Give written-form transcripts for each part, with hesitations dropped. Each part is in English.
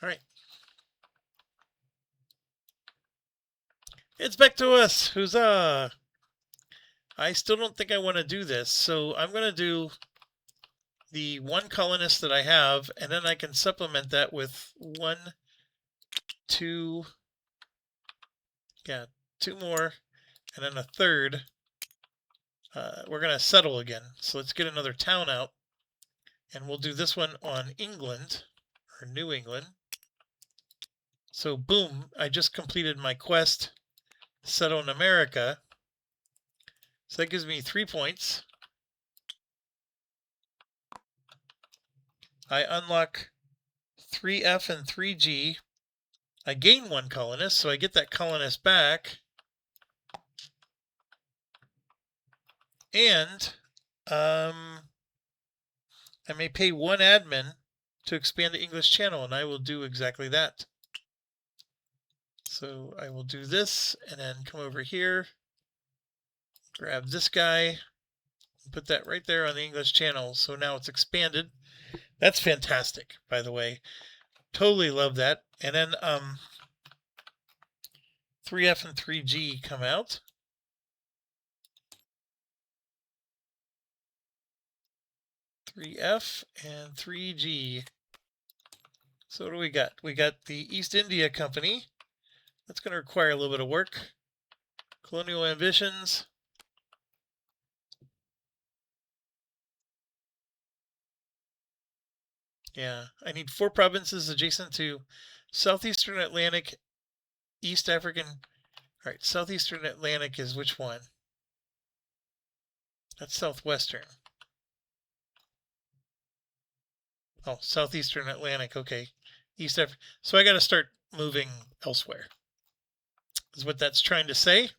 All right. It's back to us. Huzzah! I still don't think I want to do this, so I'm going to do the one colonist that I have, and then I can supplement that with 1, 2, yeah, 2 more, and then a third. We're going to settle again. So let's get another town out, and we'll do this one on England, or New England. So boom, I just completed my quest, settle in America. So that gives me 3 points. I unlock 3F and 3G. I gain 1 colonist, so I get that colonist back. And I may pay 1 admin to expand the English channel, and I will do exactly that. So I will do this, and then come over here, grab this guy, and put that right there on the English channel. So now it's expanded. That's fantastic, by the way. Totally love that. And then 3F and 3G come out. F and 3G. So what do we got? We got the East India Company. That's going to require a little bit of work. Colonial ambitions. Yeah, I need 4 provinces adjacent to Southeastern Atlantic, East African. All right, Southeastern Atlantic is which one? That's Southwestern. Oh, Southeastern Atlantic. Okay, East Africa. So I got to start moving elsewhere. Is what that's trying to say.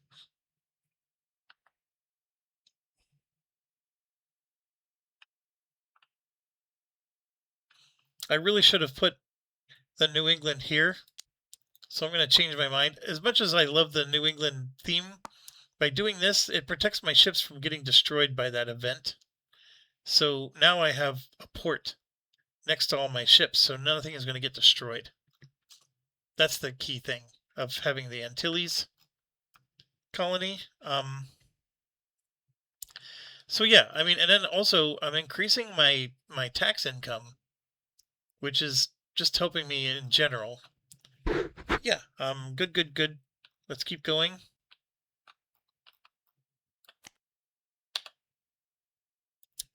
I really should have put the New England here. So I'm going to change my mind. As much as I love the New England theme, by doing this, it protects my ships from getting destroyed by that event. So now I have a port next to all my ships, so nothing is going to get destroyed. That's the key thing of having the Antilles colony. So yeah, I mean, and then also I'm increasing my tax income, which is just helping me in general. Yeah, good. Let's keep going.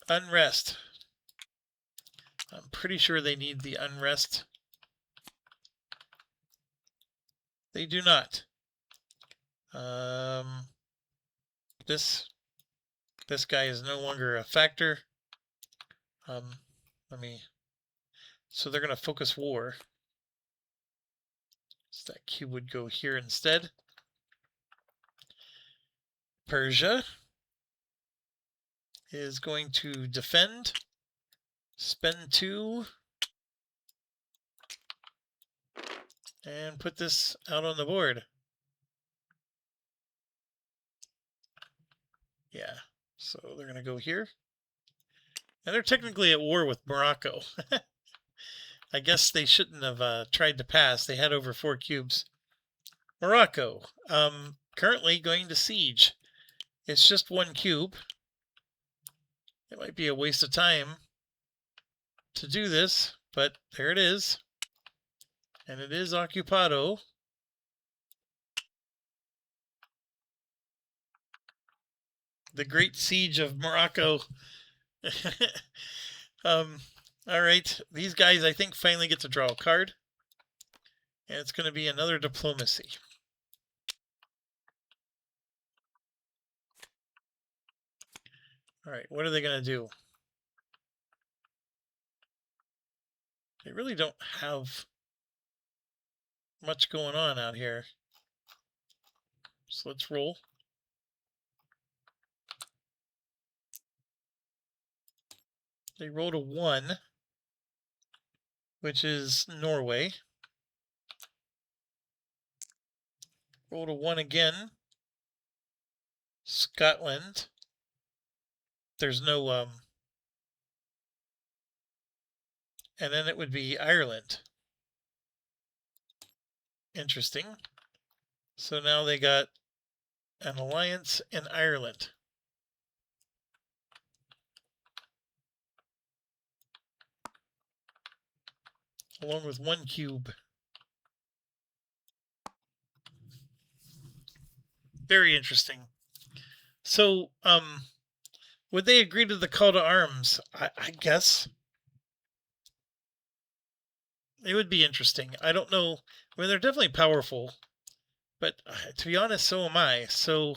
Unrest. I'm pretty sure they need the unrest. They do not. This guy is no longer a factor. So they're going to focus war. So that cube would go here instead. Persia is going to defend. Spend 2. And put this out on the board. Yeah, so they're going to go here. And they're technically at war with Morocco. I guess they shouldn't have tried to pass. They had over 4 cubes. Morocco, currently going to siege. It's just 1 cube. It might be a waste of time to do this, but there it is. And it is occupado. The Great Siege of Morocco. All right, these guys I think finally get to draw a card. And it's going to be another diplomacy. All right, what are they going to do? They really don't have much going on out here. So let's roll. They rolled a 1, which is Norway. Rolled a 1 again. Scotland. There's no and then it would be Ireland. Interesting. So now they got an alliance in Ireland. Along with 1 cube. Very interesting. So, would they agree to the call to arms? I guess. It would be interesting. I don't know. I mean, they're definitely powerful. But to be honest, so am I. So,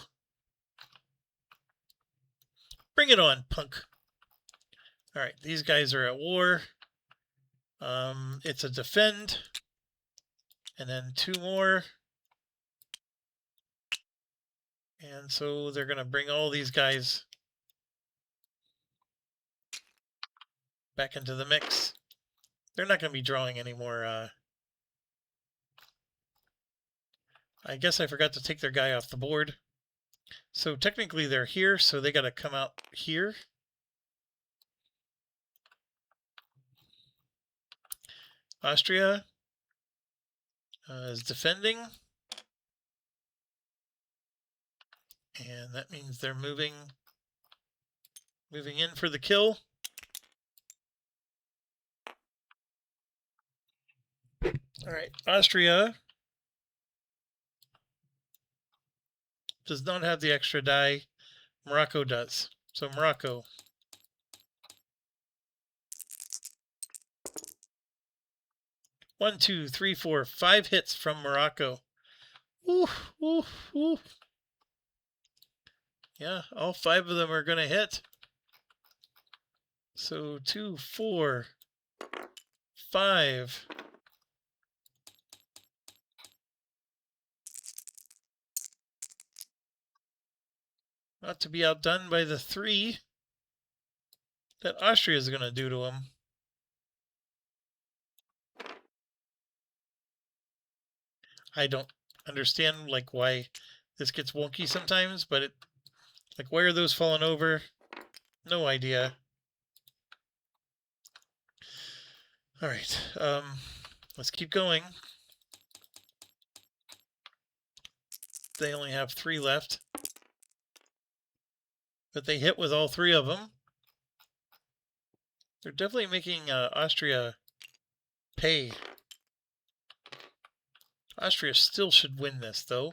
bring it on, punk. Alright, these guys are at war. It's a defend. And then 2 more. And so they're going to bring all these guys back into the mix. They're not going to be drawing anymore. I guess I forgot to take their guy off the board. So technically they're here, so they got to come out here. Austria is defending. And that means they're moving in for the kill. All right, Austria does not have the extra die. Morocco does. So Morocco. One, two, three, four, 5 hits from Morocco. Ooh, ooh, ooh. Yeah, all 5 of them are going to hit. So 2, 4, 5. Not to be outdone by the 3 that Austria is going to do to him. I don't understand like why this gets wonky sometimes, but it like why are those falling over? No idea. All right, let's keep going. They only have 3 left, but they hit with all 3 of them. They're definitely making Austria pay. Austria still should win this, though.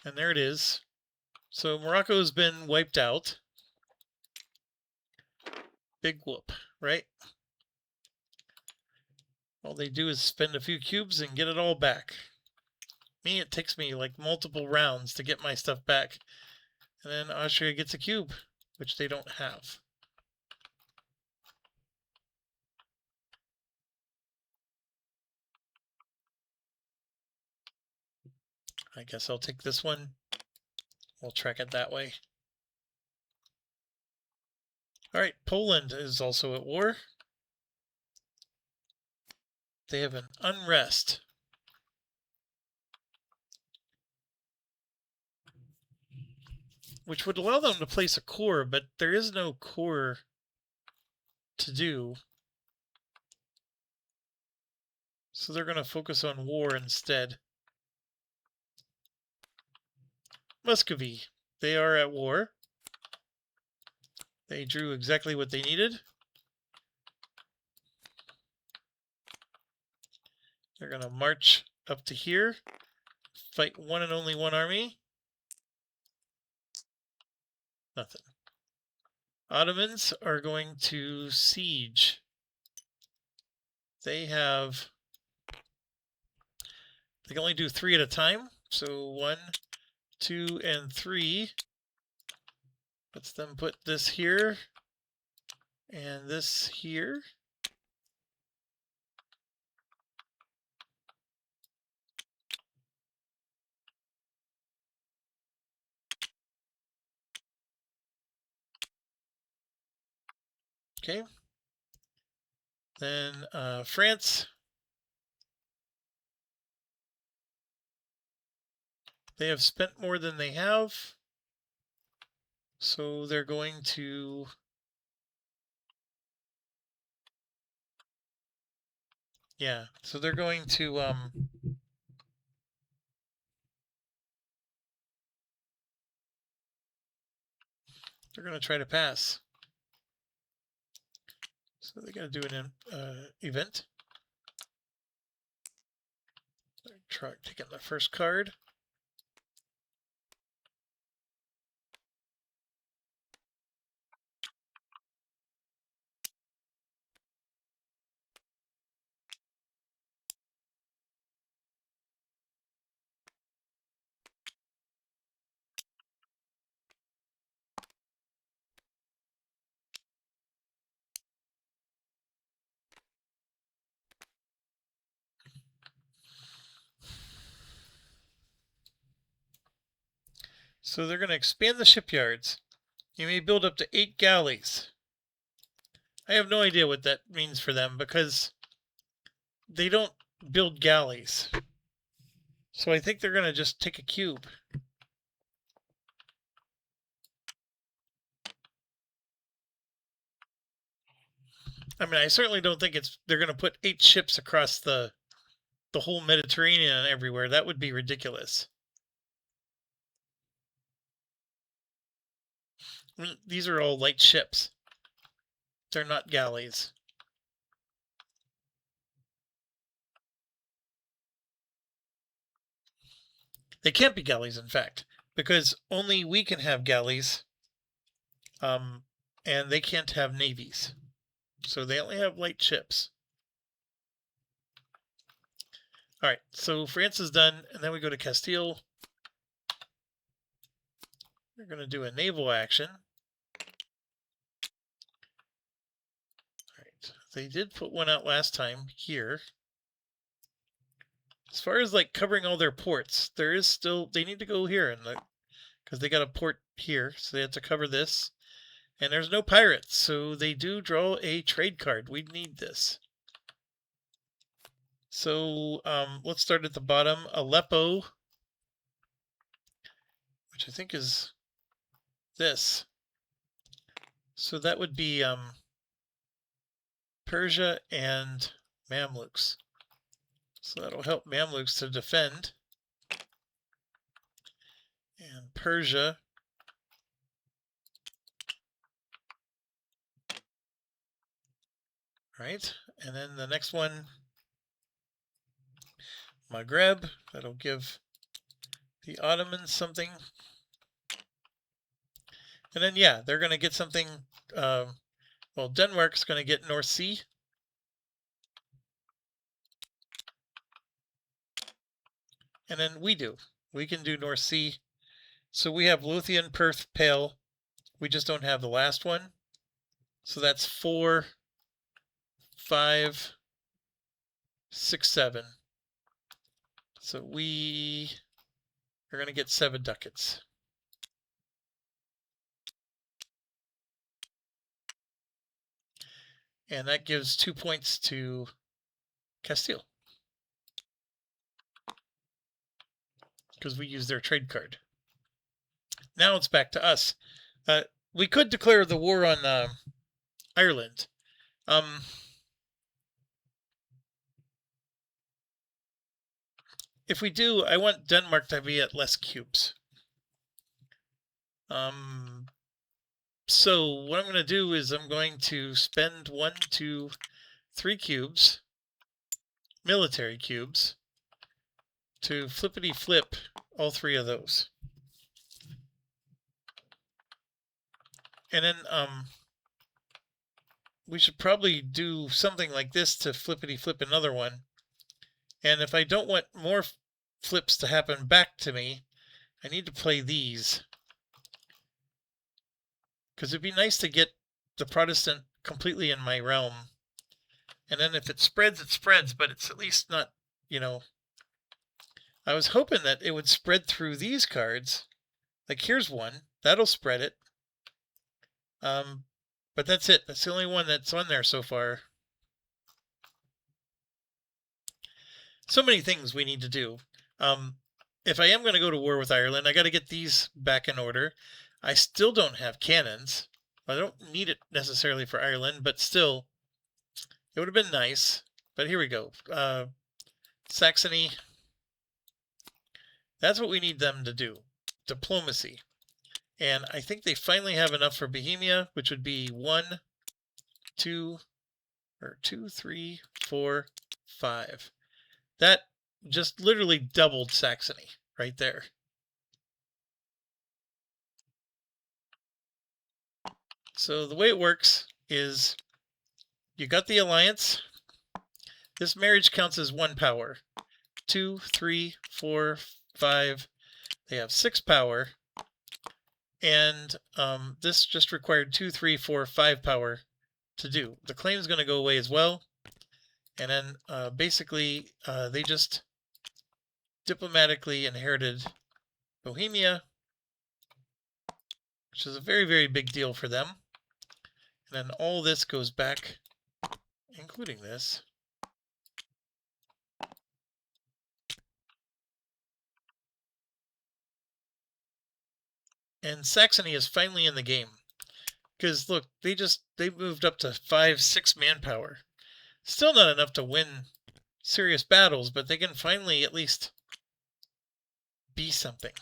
And there it is. So Morocco's been wiped out. Big whoop, right? All they do is spend a few cubes and get it all back. Me, it takes me like multiple rounds to get my stuff back. And then Austria gets a cube, which they don't have. I guess I'll take this one. We'll track it that way. All right, Poland is also at war. They have an unrest. Which would allow them to place a core, but there is no core to do. So they're going to focus on war instead. Muscovy, they are at war. They drew exactly what they needed. They're going to march up to here, fight one and only one army. Nothing. Ottomans are going to siege. They can only do 3 at a time. So 1, 2, and 3. Let's then put this here and this here. Okay. Then France. They have spent more than they have. So they're going to Yeah, so they're going to try to pass. So they got to do an event. Try taking the first card. So they're going to expand the shipyards. You may build up to 8 galleys. I have no idea what that means for them because they don't build galleys. So I think they're going to just take a cube. I mean, I certainly don't think they're going to put 8 ships across the whole Mediterranean and everywhere. That would be ridiculous. I mean, these are all light ships. They're not galleys. They can't be galleys, in fact, because only we can have galleys, and they can't have navies. So they only have light ships. All right, so France is done, and then we go to Castile. We're going to do a naval action. All right, they did put one out last time here. As far as like covering all their ports, there is still, they need to go here because they got a port here, so they have to cover this. And there's no pirates, so they do draw a trade card. We need this. So let's start at the bottom. Aleppo, which I think is this. So that would be Persia and Mamluks. So that'll help Mamluks to defend. And Persia. Right? And then the next one, Maghreb. That'll give the Ottomans something. And then, yeah, they're going to get something. Well, Denmark's going to get North Sea. And then we do. We can do North Sea. So we have Lothian, Perth, Pale. We just don't have the last one. So that's 4, 5, 6, 7. So we are going to get 7 ducats. And that gives 2 points to Castile. Because we use their trade card. Now it's back to us. We could declare the war on Ireland. If we do, I want Denmark to be at less cubes. So what I'm going to do is I'm going to spend 1, 2, 3 cubes, military cubes, to flippity flip all 3 of those. And then we should probably do something like this to flippity flip another one. And if I don't want more flips to happen back to me, I need to play these. Because it'd be nice to get the Protestant completely in my realm. And then if it spreads, but it's at least not, you know. I was hoping that it would spread through these cards. Like here's one. That'll spread it. But that's it. That's the only one that's on there so far. So many things we need to do. If I am going to go to war with Ireland, I got to get these back in order. I still don't have cannons. I don't need it necessarily for Ireland, but still, it would have been nice. But here we go. Saxony. That's what we need them to do. Diplomacy. And I think they finally have enough for Bohemia, which would be 2, 3, 4, 5. That just literally doubled Saxony right there. So the way it works is you got the alliance. This marriage counts as 1 power. 2, 3, 4, 5. They have 6 power. And this just required 2, 3, 4, 5 power to do. The claim is going to go away as well. And then basically they just diplomatically inherited Bohemia, which is a very, very big deal for them. And then all this goes back, including this. And Saxony is finally in the game. Because look, they moved up to 5, 6 manpower. Still not enough to win serious battles, but they can finally at least be something.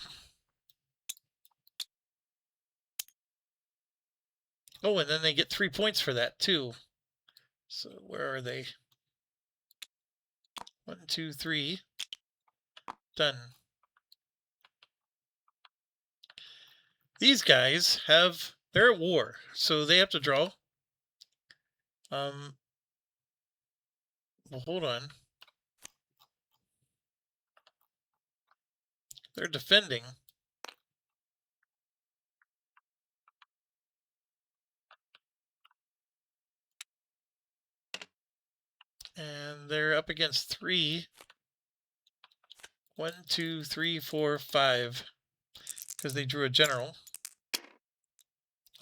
Oh, and then they get 3 points for that too. So where are they? 1, 2, 3. Done. These guys they're at war, so they have to draw. Well, hold on. They're defending. And they're up against 3. 1, 2, 3, 4, 5. Because they drew a general.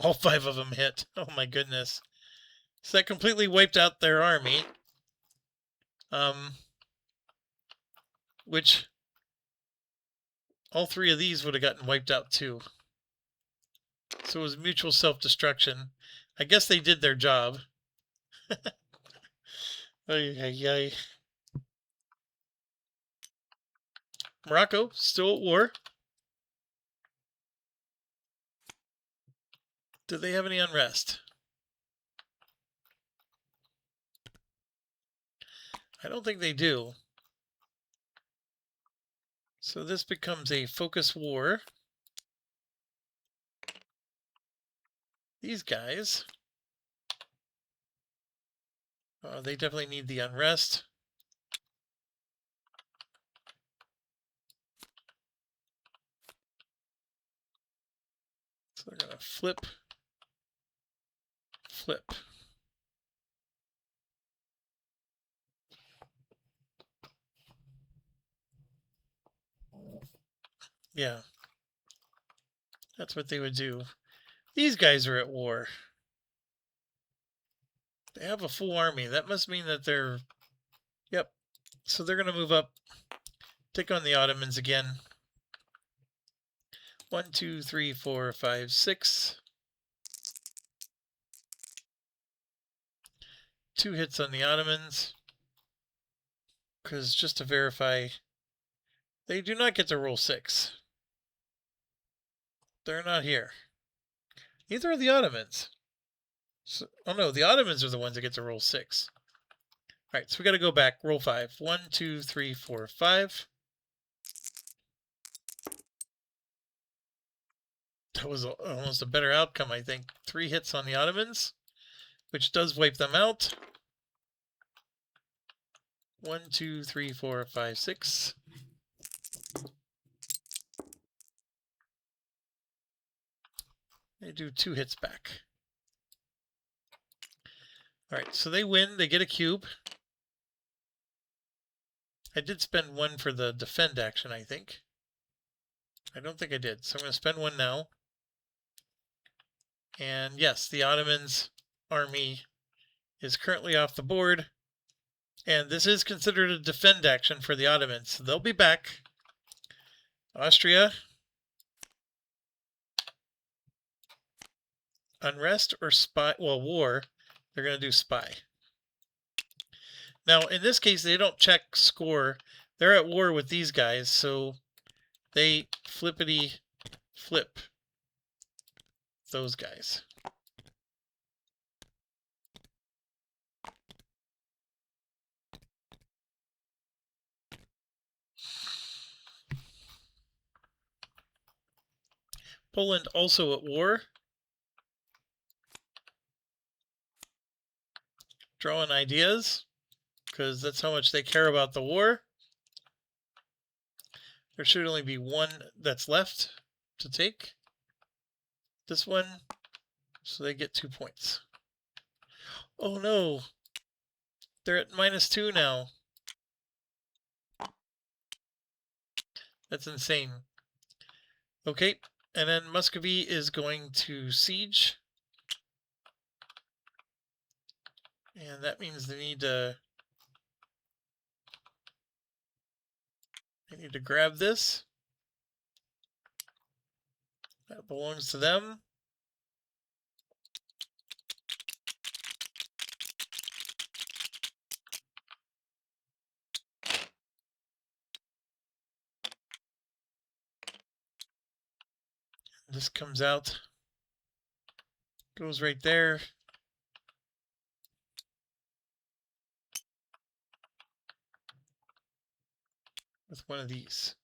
All 5 of them hit. Oh my goodness. So that completely wiped out their army. Which all 3 of these would have gotten wiped out too. So it was mutual self-destruction. I guess they did their job. Morocco, still at war. Do they have any unrest? I don't think they do. So this becomes a focus war. These guys, they definitely need the unrest. So they're going to flip. Yeah, that's what they would do. These guys are at war. They have a full army. That must mean that they're... Yep. So they're going to move up, take on the Ottomans again. 1, 2, 3, 4, 5, 6. 2 hits on the Ottomans. Because just to verify, they do not get to roll 6. They're not here. Neither are the Ottomans. So, oh no, the Ottomans are the ones that get to roll 6. All right, so we got to go back. Roll 5. 1, 2, 3, 4, 5. That was almost a better outcome, I think. 3 hits on the Ottomans, which does wipe them out. 1, 2, 3, 4, 5, 6. They do 2 hits back. All right, so they win. They get a cube. I did spend 1 for the defend action, I think. I don't think I did, so I'm going to spend 1 now. And yes, the Ottomans' army is currently off the board. And this is considered a defend action for the Ottomans. So they'll be back. Austria. Unrest or spy? Well, war. They're going to do spy. Now, in this case, they don't check score. They're at war with these guys, so they flippity flip those guys. Poland also at war. Drawing ideas, because that's how much they care about the war. There should only be one that's left to take. This one, so they get 2 points. Oh no, they're at -2 now. That's insane. Okay, and then Muscovy is going to siege. And that means they need to grab this. That belongs to them. This comes out, goes right there. With one of these.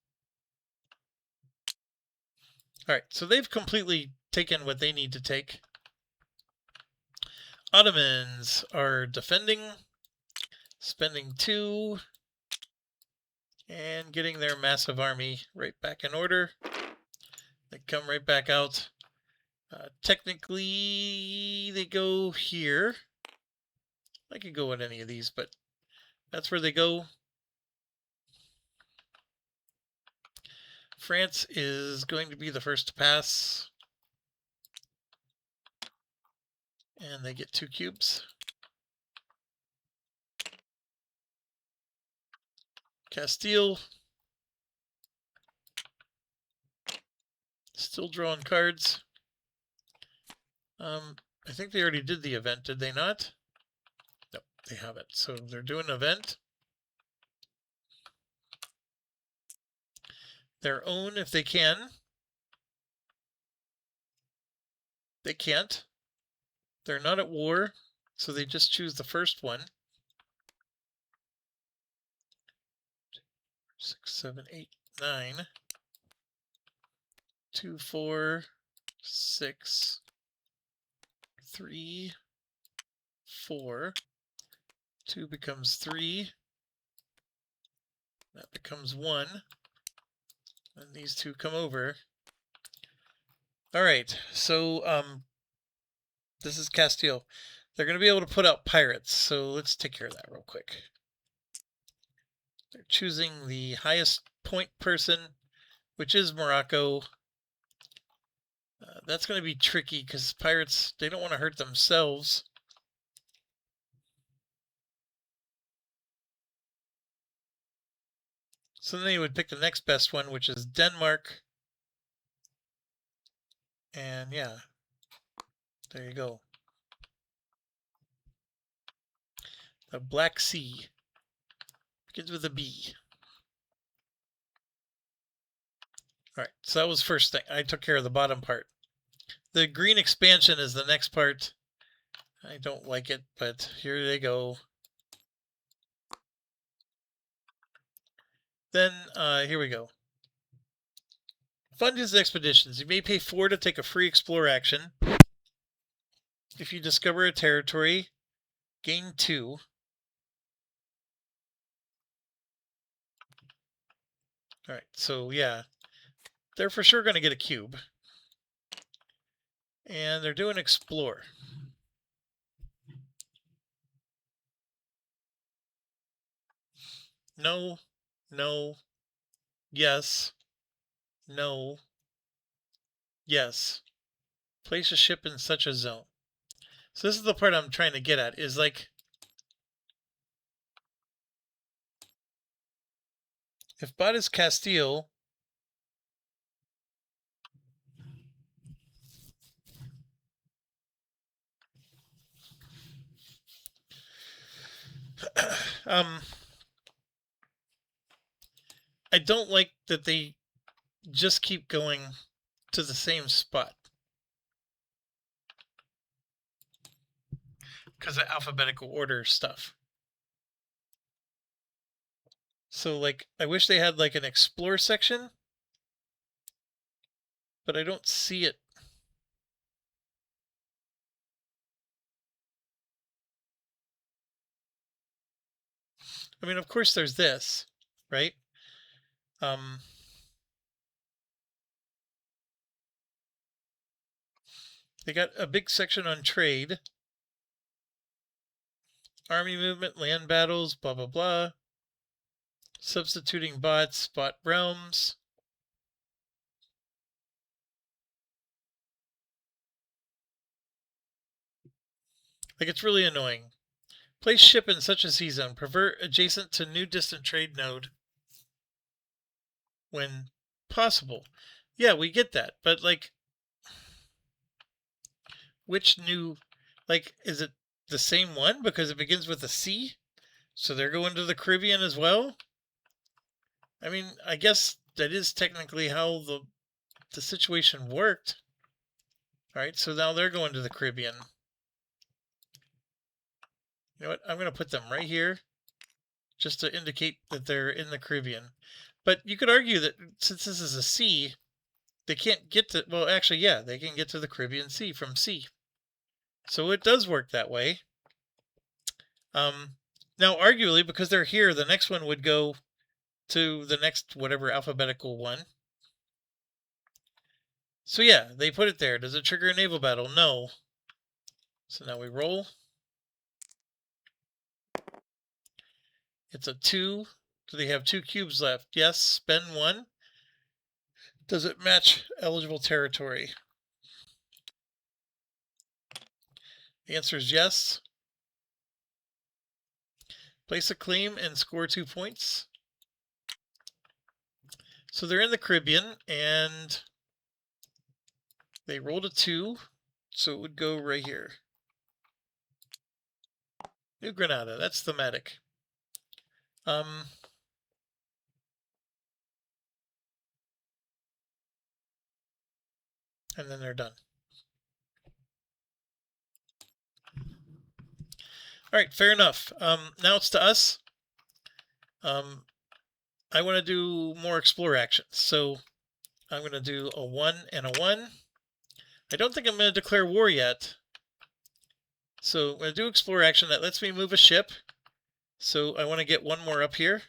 All right, so they've completely taken what they need to take. Ottomans are defending, spending 2, and getting their massive army right back in order. They come right back out. Technically, they go here. I could go at any of these, but that's where they go. France is going to be the first to pass. And they get 2 cubes. Castile. Still drawing cards. I think they already did the event, did they not? No, they haven't. So they're doing an event. Their own if they can. They can't. They're not at war, so they just choose the first one. 6, 7, 8, 9. 2, 4, 6, 3, 4. 2 becomes 3. That becomes 1. And these 2 come over. All right, so this is Castile. They're going to be able to put out pirates, so let's take care of that real quick. They're choosing the highest point person, which is Morocco. That's going to be tricky because pirates, they don't want to hurt themselves. So then they would pick the next best one, which is Denmark. And yeah, there you go. The Black Sea begins with a B. All right, so that was first thing. I took care of the bottom part. The green expansion is the next part. I don't like it, but here they go. Then here we go. Fund his expeditions. You may pay 4 to take a free explore action. If you discover a territory, gain 2. All right, so yeah, they're for sure going to get a cube. And they're doing explore. No, no, yes, no, yes. Place a ship in such a zone. So this is the part I'm trying to get at, is like, if bot is Castile, I don't like that they just keep going to the same spot because of alphabetical order stuff. So like, I wish they had like an explore section, but I don't see it. I mean, of course there's this, right? They got a big section on trade, army movement, land battles, blah, blah, blah. Substituting bots, bot realms. Like, it's really annoying. Place ship in such a sea zone. Prefer adjacent to new distant trade node when possible. Yeah, we get that. But, like, which new... Like, is it the same one? Because it begins with a C? So they're going to the Caribbean as well? I mean, I guess that is technically how the situation worked. Alright, so now they're going to the Caribbean. You know what? I'm going to put them right here just to indicate that they're in the Caribbean. But you could argue that since this is a sea, they can't get to... Well, actually, yeah, they can get to the Caribbean Sea from sea. So it does work that way. Now, arguably, because they're here, the next one would go to the next whatever alphabetical one. So yeah, they put it there. Does it trigger a naval battle? No. So now we roll. It's a 2. Do they have 2 cubes left? Yes. Spend 1. Does it match eligible territory? The answer is yes. Place a claim and score 2 points. So they're in the Caribbean, and they rolled a 2, so it would go right here. New Granada, that's thematic. And then they're done. All right, fair enough. Now it's to us. I want to do more explore actions. So I'm going to do a 1 and a 1. I don't think I'm going to declare war yet. So I'm going to do explore action. That lets me move a ship. So I want to get 1 more up here.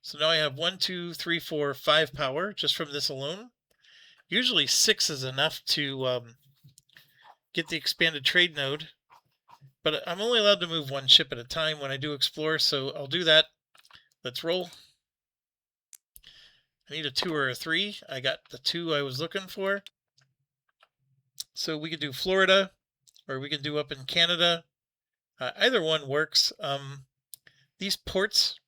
So now I have 1, 2, 3, 4, 5 power just from this alone. Usually 6 is enough to get the expanded trade node. But I'm only allowed to move 1 ship at a time when I do explore, so I'll do that. Let's roll. I need a 2 or a 3. I got the 2 I was looking for. So we could do Florida, or we could do up in Canada. Either one works. These ports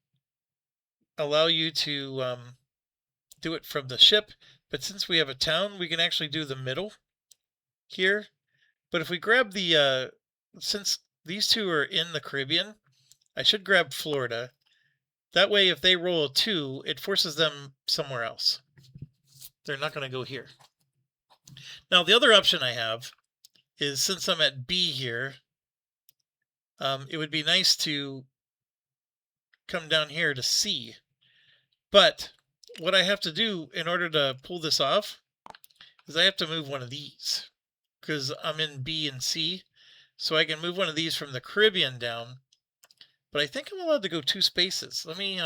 allow you to do it from the ship, but since we have a town, we can actually do the middle here. But if we grab the, since these 2 are in the Caribbean, I should grab Florida. That way, if they roll a 2, it forces them somewhere else. They're not going to go here. Now, the other option I have is, since I'm at B here, it would be nice to come down here to C. But what I have to do in order to pull this off is I have to move one of these, because I'm in B and C. So I can move one of these from the Caribbean down. But I think I'm allowed to go 2 spaces. Let me,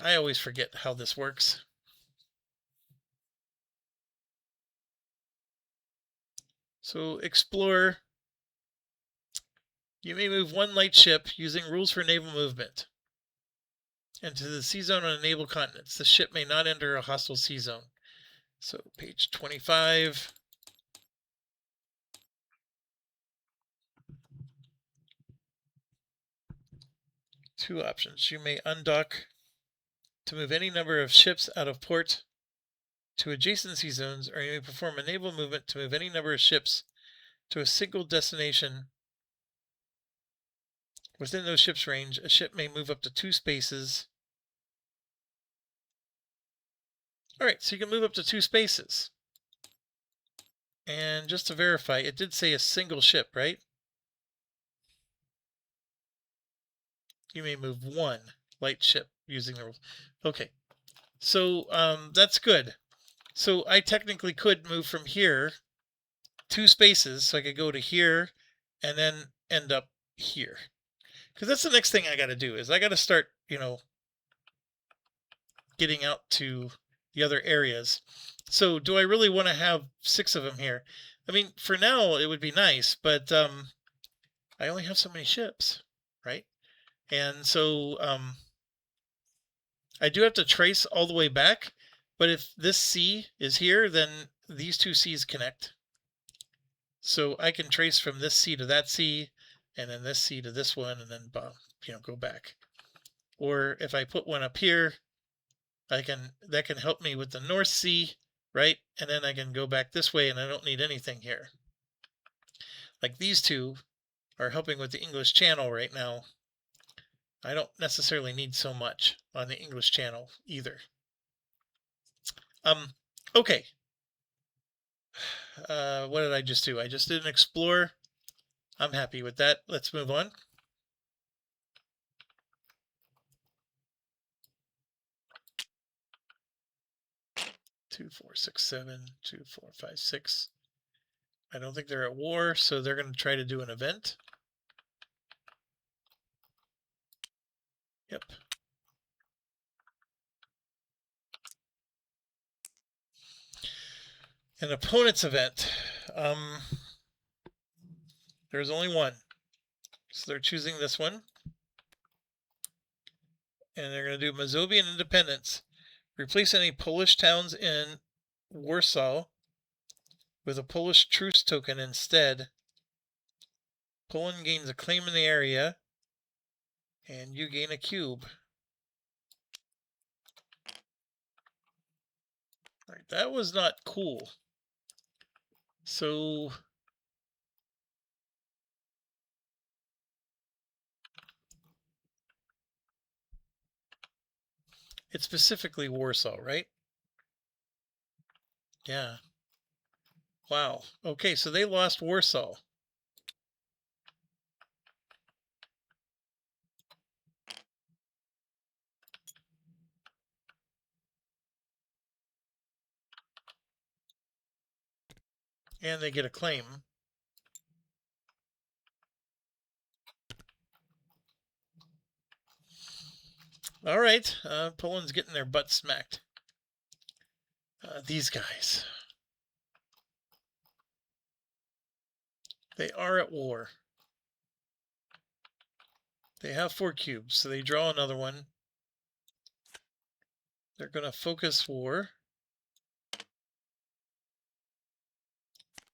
I always forget how this works. So explore. You may move 1 light ship using rules for naval movement into the sea zone on naval continents. The ship may not enter a hostile sea zone. So page 25. Two options. You may undock to move any number of ships out of port to adjacent sea zones, or you may perform a naval movement to move any number of ships to a single destination Within those ships' range, a ship may move up to 2 spaces. All right, so you can move up to 2 spaces. And just to verify, it did say a single ship, right? You may move 1 light ship using the rules. Okay, so that's good. So I technically could move from here 2 spaces, so I could go to here and then end up here. Because that's the next thing I got to do is I got to start, getting out to the other areas. So do I really want to have 6 of them here? I mean, for now it would be nice, but I only have so many ships, right? And so I do have to trace all the way back, but if this C is here, then these 2 C's connect. So I can trace from this C to that C, and then this C to this one, and then go back. Or if I put one up here, that can help me with the North Sea, right? And then I can go back this way, and I don't need anything here. Like these 2 are helping with the English Channel right now. I don't necessarily need so much on the English Channel either. Okay. What did I just do? I just did an explore. I'm happy with that. Let's move on. Two, 4, 6, 7, 2, 4, 5, 6. I don't think they're at war, so they're going to try to do an event. Yep. An opponent's event. There's only one. So they're choosing this one. And they're going to do Mazovian independence. Replace any Polish towns in Warsaw with a Polish truce token instead. Poland gains a claim in the area, and you gain a cube. All right, that was not cool. So it's specifically Warsaw, right? Yeah. Wow. Okay, so they lost Warsaw. And they get a claim. All right, Poland's getting their butt smacked. These guys. They are at war. They have 4 cubes, so they draw another one. They're going to focus war.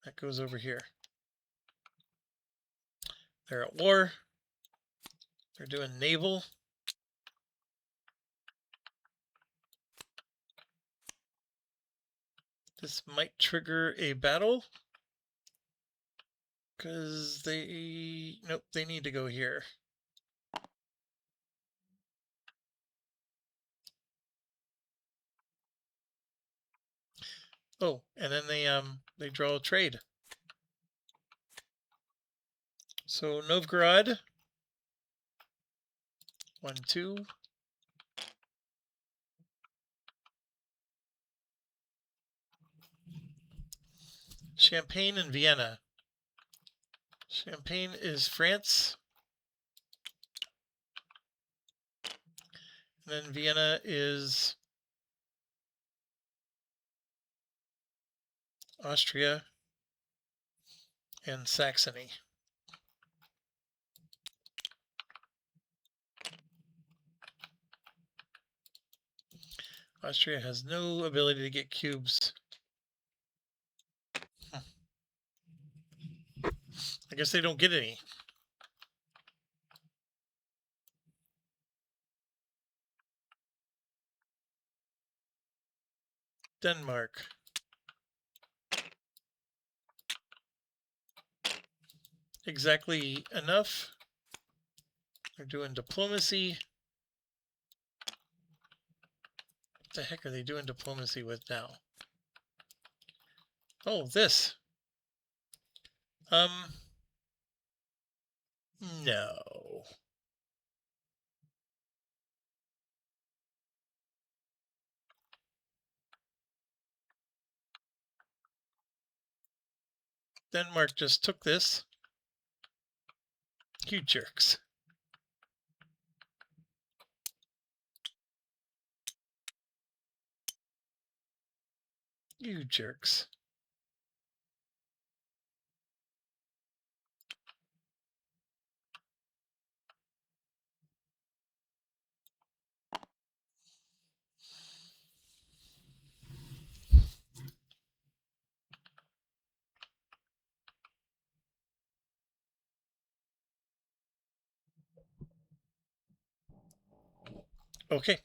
That goes over here. They're at war. They're doing naval. This might trigger a battle. Because nope, they need to go here. Oh, and then they draw a trade. So Novgorod, 1, 2. Champagne and Vienna. Champagne is France. And then Vienna is Austria and Saxony. Austria has no ability to get cubes. I guess they don't get any. Denmark. Exactly enough. They're doing diplomacy. What the heck are they doing diplomacy with now? Oh, this. No. Denmark just took this. You jerks. You jerks. Okay.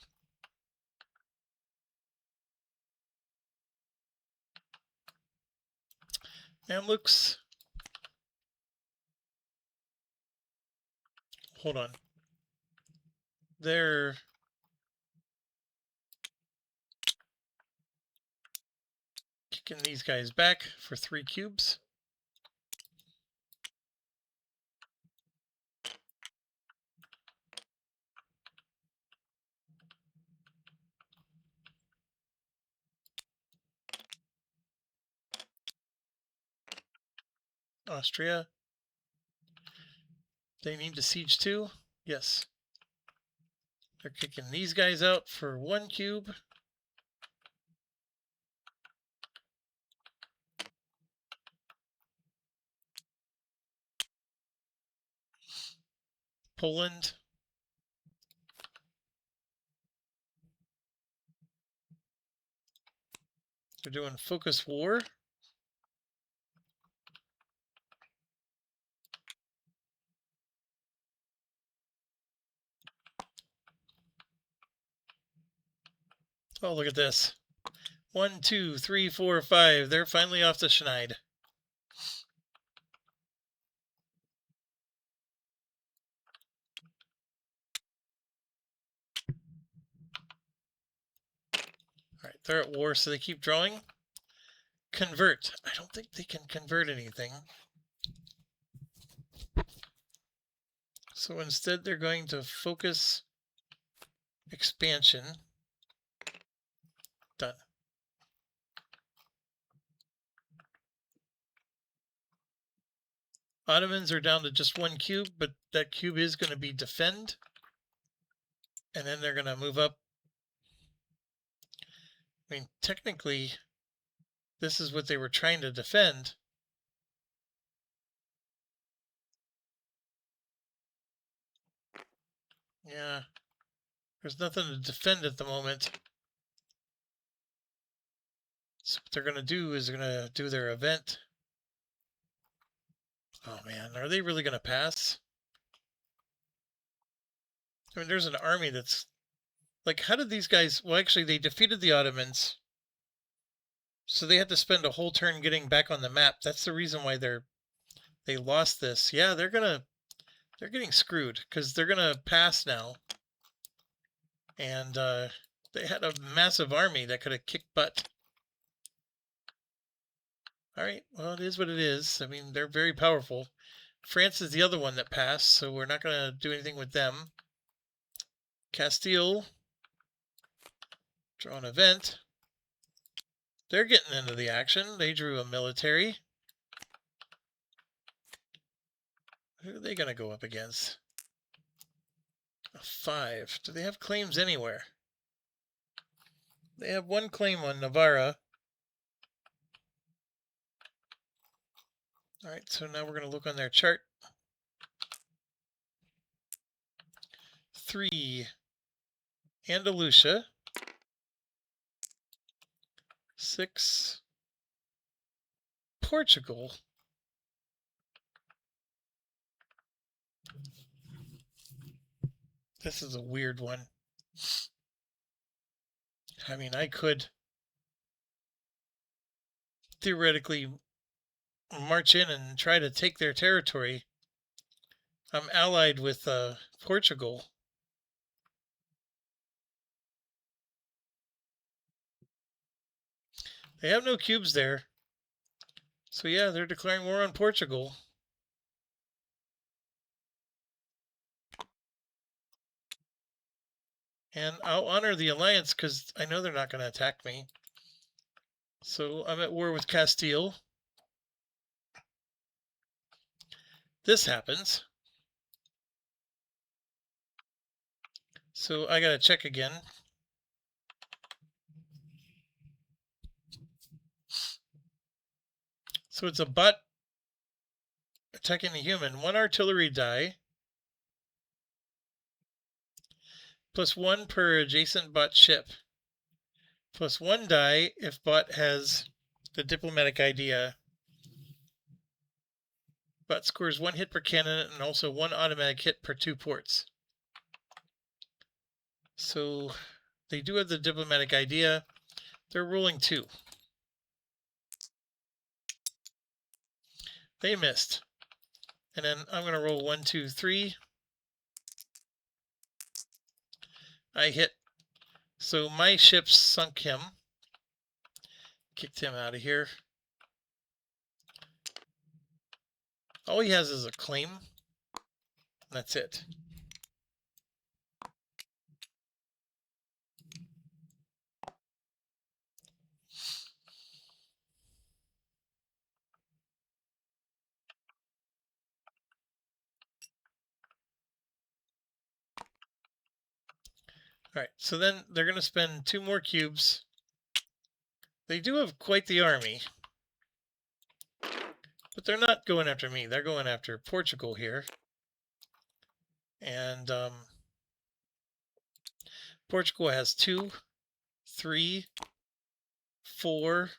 And looks. Hold on. They're kicking these guys back for 3 cubes. Austria. They need to siege too? Yes. They're kicking these guys out for 1 cube. Poland. They're doing focus war. Oh, look at this. 1, 2, 3, 4, 5. They're finally off the schneid. All right, they're at war, so they keep drawing. Convert. I don't think they can convert anything. So instead, they're going to focus expansion. Done. Ottomans are down to just 1 cube, but that cube is going to be defend. And then they're going to move up. I mean, technically, this is what they were trying to defend. Yeah, there's nothing to defend at the moment. So what they're going to do is they're going to do their event. Oh man, are they really going to pass? I mean, there's an army that's like, how did these guys? Well, actually, they defeated the Ottomans, so they had to spend a whole turn getting back on the map. That's the reason why they lost this. Yeah, they're getting screwed because they're gonna pass now, and they had a massive army that could have kicked butt. All right, well, it is what it is. I mean, they're very powerful. France is the other one that passed, so we're not gonna do anything with them. Castile, draw an event. They're getting into the action. They drew a military. Who are they going to go up against? A 5. Do they have claims anywhere? They have 1 claim on Navarra. All right, so now we're going to look on their chart. 3, Andalusia. 6, Portugal. This is a weird one. I mean, I could theoretically march in and try to take their territory. I'm allied with Portugal. They have no cubes there. So yeah, they're declaring war on Portugal. And I'll honor the alliance because I know they're not going to attack me. So I'm at war with Castile. This happens. So I got to check again. So it's a bot attacking a human. 1 artillery die. +1 per adjacent bot ship. +1 die if bot has the diplomatic idea. Bot scores 1 hit per cannon and also 1 automatic hit per 2 ports. So they do have the diplomatic idea. They're rolling 2. They missed. And then I'm going to roll 1, 2, 3. I hit. So my ships sunk him. Kicked him out of here. All he has is a claim. That's it. All right, so then they're going to spend 2 more cubes. They do have quite the army. But they're not going after me. They're going after Portugal here. And Portugal has 2, 3, 4,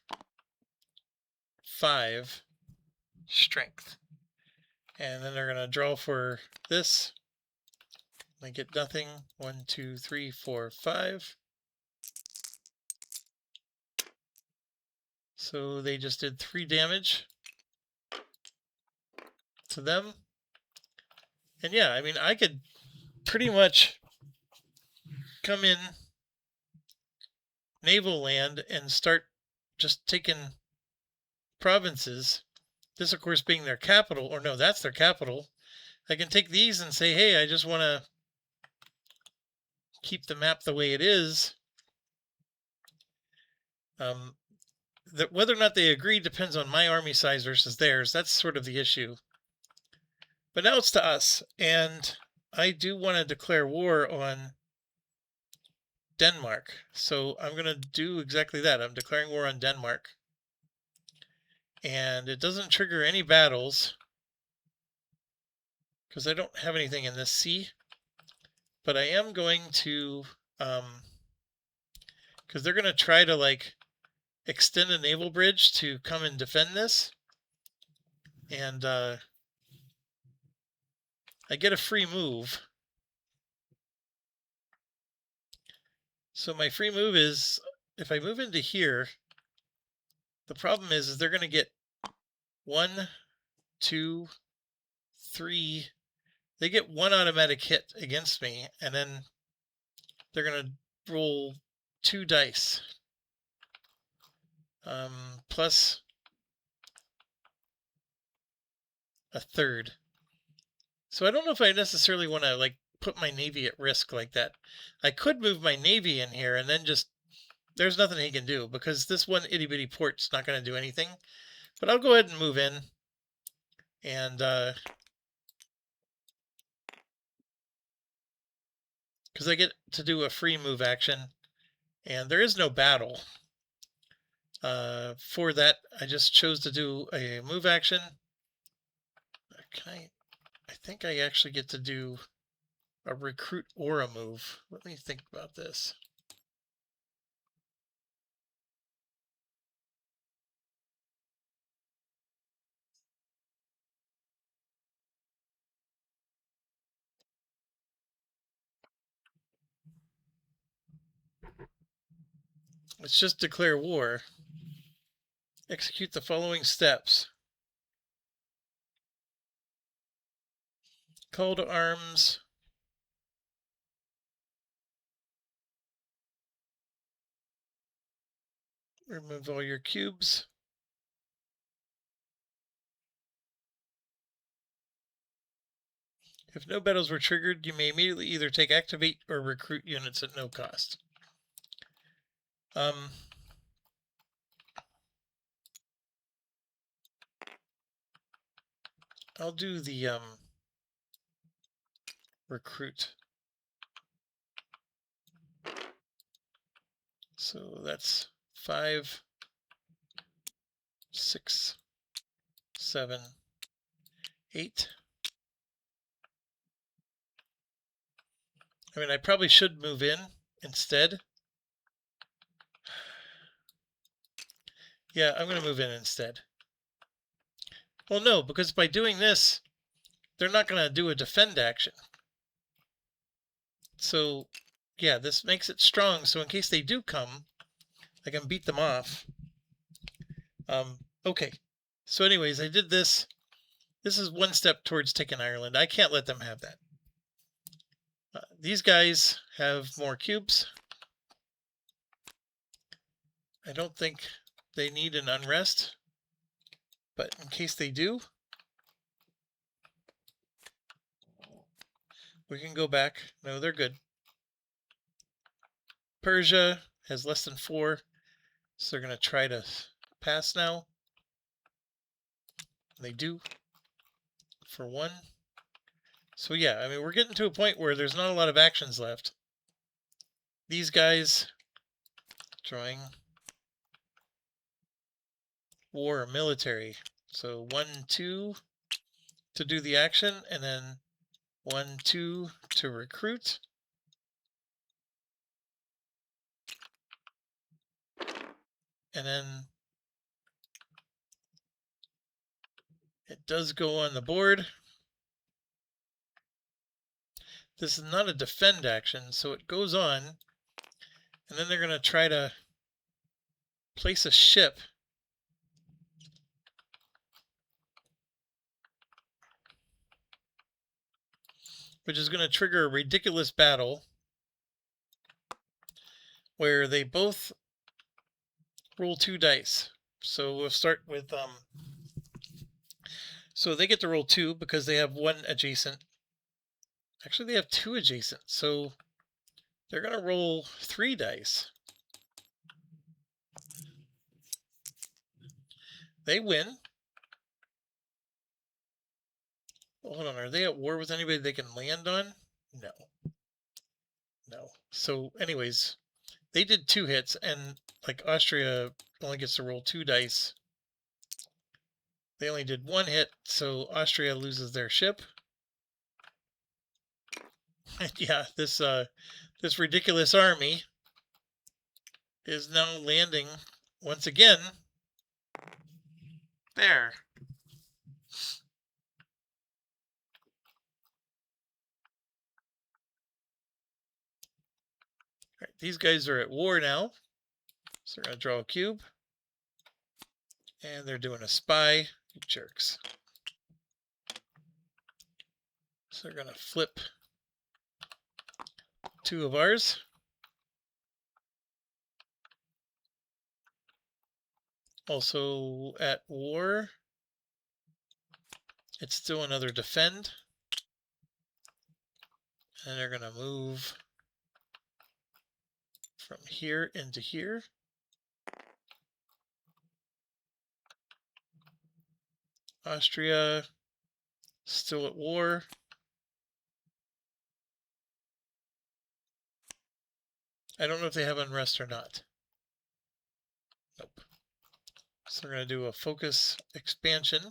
5 strength. And then they're going to draw for this. They get nothing. 1, 2, 3, 4, 5. So they just did 3 damage to them. And yeah, I mean, I could pretty much come in naval land and start just taking provinces. This, of course, being their capital. Or no, that's their capital. I can take these and say, hey, I just want to keep the map the way it is. Whether or not they agree depends on my army size versus theirs. That's sort of the issue. But now it's to us, and I do want to declare war on Denmark. So I'm going to do exactly that. I'm declaring war on Denmark. And it doesn't trigger any battles because I don't have anything in this sea. But I am going to, because they're going to try to like extend a naval bridge to come and defend this. And I get a free move. So my free move is, if I move into here, the problem is they're going to get 1, 2, 3. They get 1 automatic hit against me, and then they're going to roll 2 dice. Plus a third. So I don't know if I necessarily want to like put my navy at risk like that. I could move my navy in here and then just, there's nothing he can do because this one itty bitty port's not going to do anything. But I'll go ahead and move in. And because I get to do a free move action. And there is no battle. For that, I just chose to do a move action. I think I actually get to do a recruit or a move. Let me think about this. Let's just declare war. Execute the following steps. Call to arms. Remove all your cubes. If no battles were triggered, you may immediately either take activate or recruit units at no cost. I'll do the recruit. So that's 5, 6, 7, 8. I mean, I probably should move in instead. Yeah, I'm going to move in instead. Well, no, because by doing this, they're not going to do a defend action. So, yeah, this makes it strong. So in case they do come, I can beat them off. Okay. So anyways, I did this. This is one step towards taking Ireland. I can't let them have that. These guys have more cubes. I don't think they need an unrest, but in case they do, we can go back. No, they're good. Persia has less than 4, so they're going to try to pass now. They do for 1. So yeah, I mean, we're getting to a point where there's not a lot of actions left. These guys drawing war or military. So 1, 2 to do the action, and then 1, 2 to recruit. And then it does go on the board. This is not a defend action, so it goes on. And then they're going to try to place a ship. Which is going to trigger a ridiculous battle where they both roll 2 dice. So we'll start with so they get to roll 2 because they have 1 adjacent. Actually, they have 2 adjacent, so they're going to roll 3 dice. They win. Well, hold on, are they at war with anybody they can land on? No. No. So anyways, they did 2 hits, and like Austria only gets to roll 2 dice. They only did 1 hit, so Austria loses their ship. Yeah, this ridiculous army is now landing once again there. All right, these guys are at war now, so they're going to draw a cube, and they're doing a spy. You jerks. So they're going to flip 2 of ours. Also at war. It's still another defend. And they're going to move from here into here. Austria still at war. I don't know if they have unrest or not. Nope. So we're going to do a focus expansion.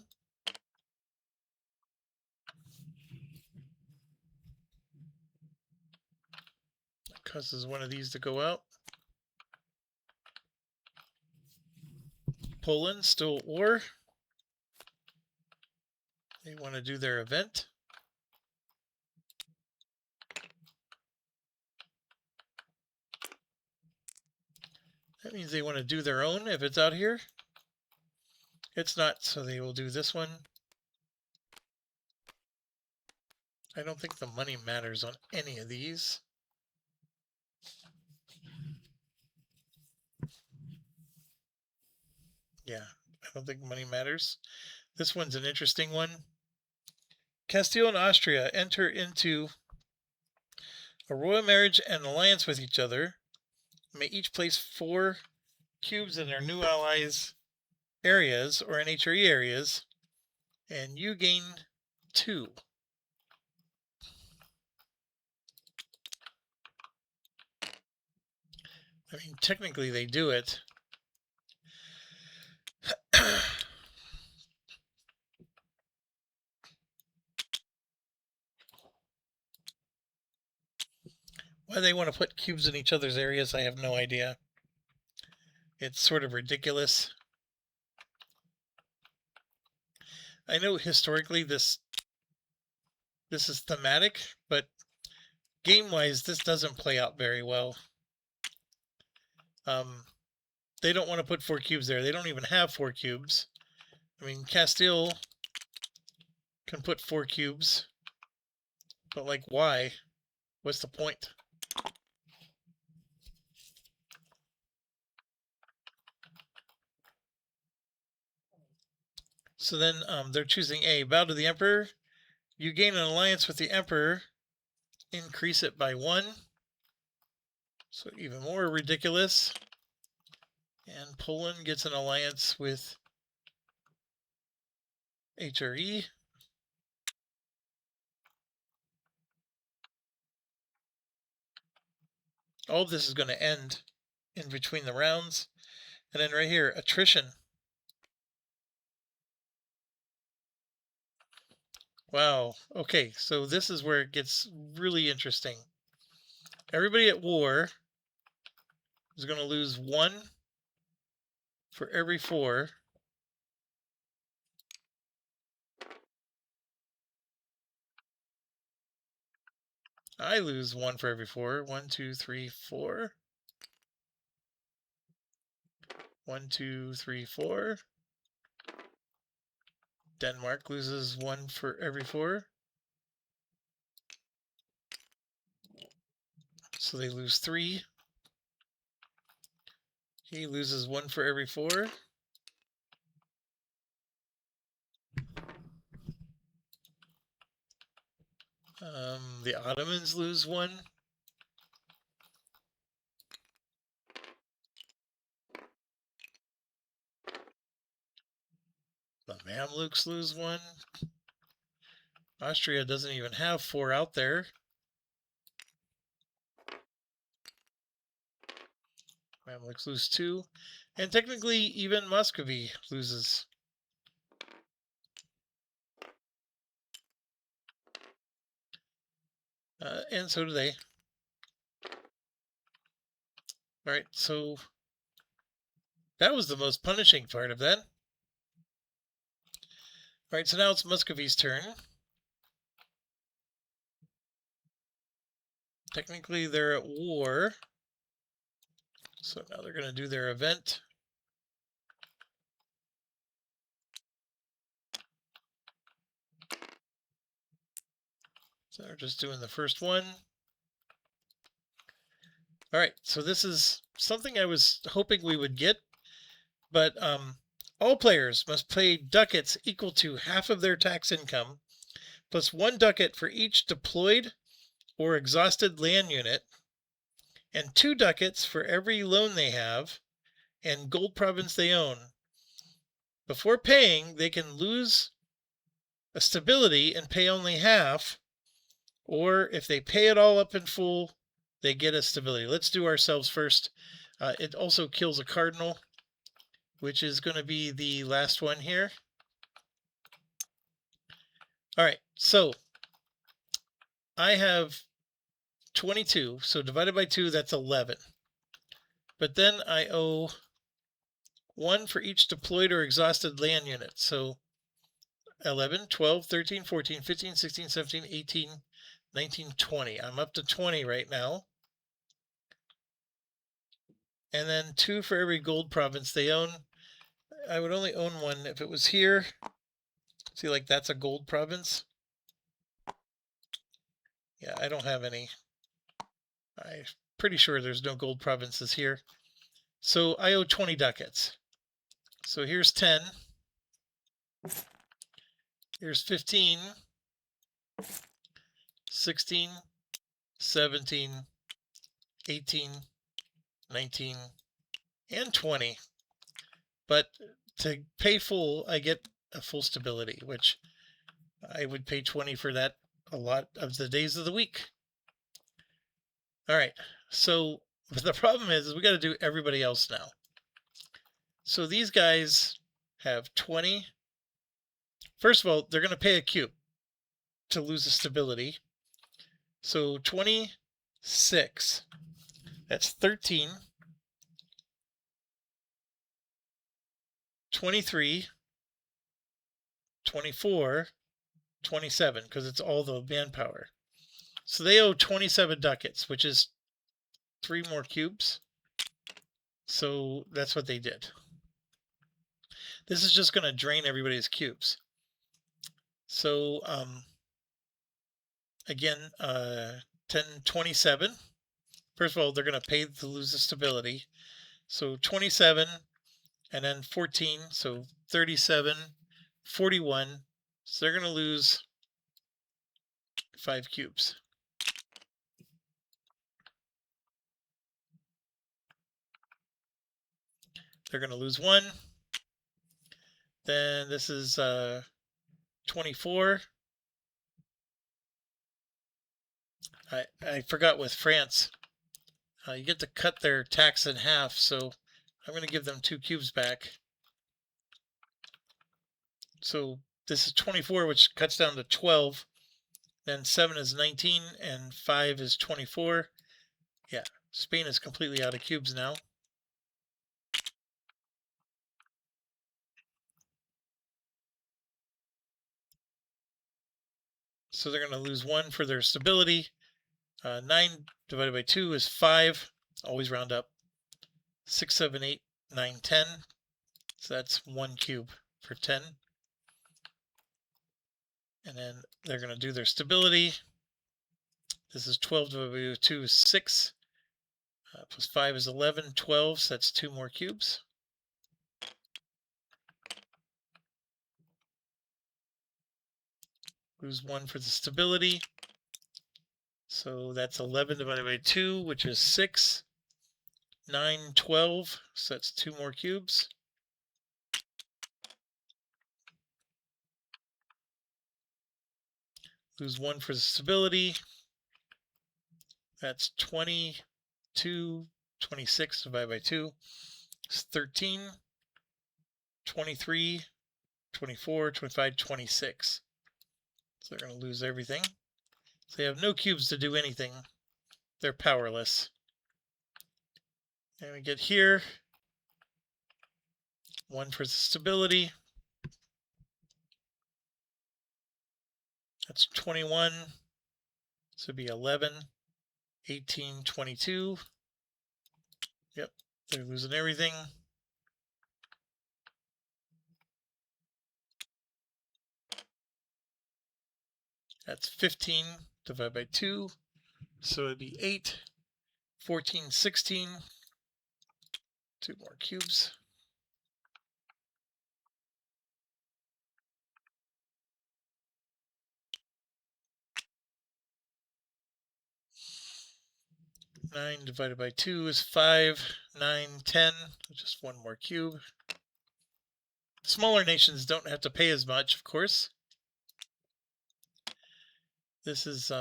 That causes one of these to go out. Poland still at war. They want to do their event. That means they want to do their own if it's out here. It's not, so they will do this one. I don't think the money matters on any of these. Yeah, I don't think money matters. This one's an interesting one. Castile and Austria enter into a royal marriage and alliance with each other. May each place 4 cubes in their new allies' areas or in HRE areas, and you gain 2. I mean, technically they do it. Why they want to put cubes in each other's areas, I have no idea. It's sort of ridiculous. I know historically this is thematic, but game-wise, this doesn't play out very well. They don't want to put 4 cubes there. They don't even have 4 cubes. I mean, Castile can put 4 cubes, but like, why? What's the point? So then they're choosing A. Bow to the Emperor. You gain an alliance with the Emperor. Increase it by 1. So even more ridiculous. And Poland gets an alliance with HRE. All of this is going to end in between the rounds. And then right here, attrition. Wow. Okay, so this is where it gets really interesting. Everybody at war is going to lose 1 for every 4. I lose 1 for every 4. 1, 2, 3, 4. 1, 2, 3, 4. Denmark loses 1 for every 4. So they lose 3. He loses 1 for every 4. The Ottomans lose 1. The Mamluks lose 1. Austria doesn't even have 4 out there. Mamluks lose 2. And technically, even Muscovy loses. And so do they. All right, so that was the most punishing part of that. All right, so now it's Muscovy's turn. Technically, they're at war. So now they're going to do their event. So they're just doing the first one. All right, so this is something I was hoping we would get, but all players must pay ducats equal to half of their tax income, plus 1 ducat for each deployed or exhausted land unit, and 2 ducats for every loan they have and gold province they own. Before paying, they can lose a stability and pay only half, or if they pay it all up in full, they get a stability. Let's do ourselves first. It also kills a cardinal, which is going to be the last one here. All right, so I have 22, so divided by 2, that's 11. But then I owe 1 for each deployed or exhausted land unit. So 11, 12, 13, 14, 15, 16, 17, 18, 19, 20. I'm up to 20 right now. And then 2 for every gold province they own. I would only own 1 if it was here. See, like, that's a gold province. Yeah, I don't have any. I'm pretty sure there's no gold provinces here. So I owe 20 ducats. So here's 10. Here's 15, 16, 17, 18, 19, and 20. But to pay full, I get a full stability, which I would pay 20 for that a lot of the days of the week. All right, so the problem is we got to do everybody else now. So these guys have 20. First of all, they're going to pay a cube to lose the stability. So 26, that's 13, 23, 24, 27, because it's all the manpower. So they owe 27 ducats, which is 3 more cubes. So that's what they did. This is just going to drain everybody's cubes. So again, 10, 27. First of all, they're going to pay to lose the stability. So 27, and then 14, so 37, 41. So they're going to lose 5 cubes. They're going to lose 1. Then this is 24. I forgot with France, you get to cut their tax in half, so I'm going to give them 2 cubes back. So this is 24, which cuts down to 12. Then 7 is 19, and 5 is 24. Yeah, Spain is completely out of cubes now. So they're going to lose 1 for their stability. 9 divided by 2 is 5. Always round up. 6, 7, 8, 9, 10. So that's 1 cube for 10. And then they're going to do their stability. This is 12 divided by 2 is 6. Plus 5 is 11, 12. So that's 2 more cubes. Lose 1 for the stability. So that's 11 divided by 2, which is 6. 9, 12. So that's 2 more cubes. Lose 1 for the stability. That's 22, 26 divided by 2. It's 13, 23, 24, 25, 26. So they're going to lose everything. So they have no cubes to do anything. They're powerless. And we get here 1 for the stability. That's 21. So it'd be 11, 18, 22. Yep, they're losing everything. That's 15 divided by 2. So it'd be 8, 14, 16. 2 more cubes. Nine divided by 2 is 5, 9, 10. Just 1 more cube. Smaller nations don't have to pay as much, of course. This is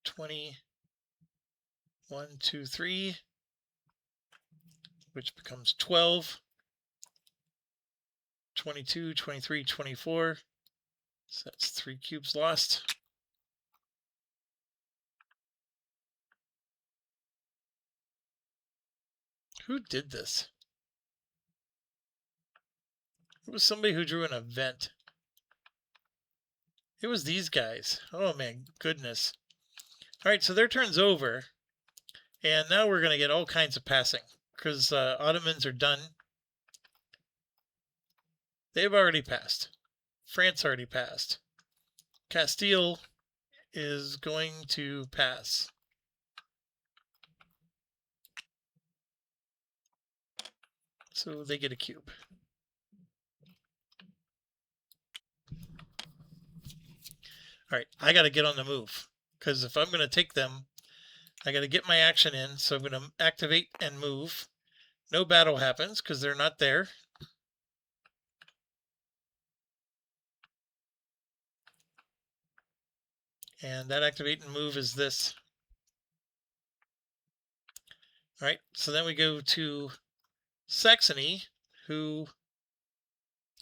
20, 1, 2, 3, which becomes 12, 22, 23, 24. So that's 3 cubes lost. Who did this? It was somebody who drew an event. It was these guys. Oh man, goodness. All right, so their turn's over. And now we're going to get all kinds of passing because Ottomans are done. They've already passed. France already passed. Castile is going to pass. So they get a cube. All right, I got to get on the move, because if I'm going to take them, I got to get my action in. So I'm going to activate and move. No battle happens because they're not there. And that activate and move is this. All right, so then we go to Saxony, who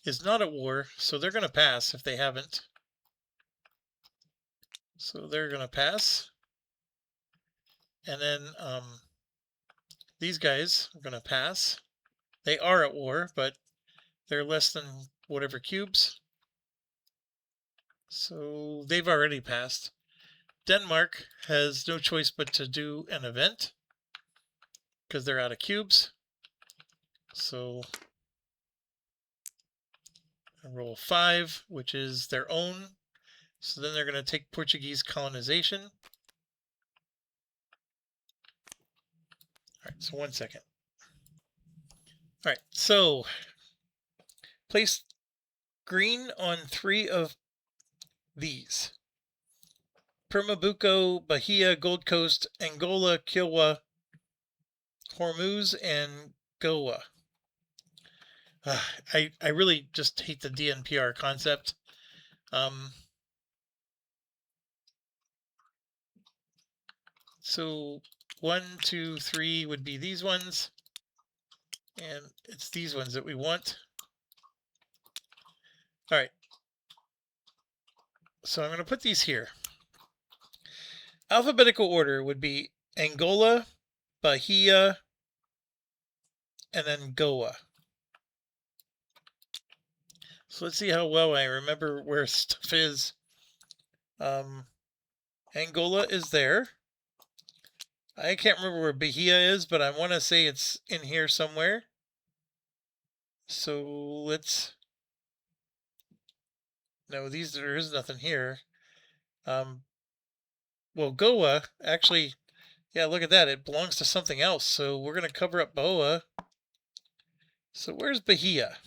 is not at war, so they're going to pass if they haven't. So they're going to pass. And then these guys are going to pass. They are at war, but they're less than whatever cubes. So they've already passed. Denmark has no choice but to do an event because they're out of cubes. So I roll 5, which is their own. So then they're going to take Portuguese colonization. All right, so 1 second. All right, so place green on 3 of these. Pernambuco, Bahia, Gold Coast, Angola, Kilwa, Hormuz, and Goa. I really just hate the DNPR concept. So 1, 2, 3 would be these ones, and it's these ones that we want. All right. So I'm going to put these here. Alphabetical order would be Angola, Bahia, and then Goa. So let's see how well I remember where stuff is. Angola is there. I can't remember where Bahia is, but I want to say it's in here somewhere. So let's... No, there is nothing here. Well, Goa, actually, yeah, look at that. It belongs to something else. So we're going to cover up Boa. So where's Bahia?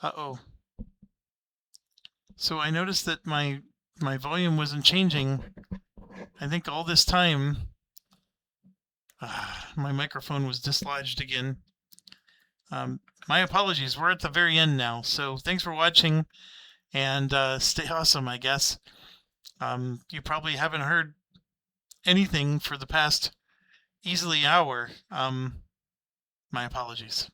Uh-oh. So I noticed that my volume wasn't changing. I think all this time my microphone was dislodged again. My apologies. We're at the very end now. So thanks for watching, and stay awesome, I guess. You probably haven't heard anything for the past easily hour. My apologies.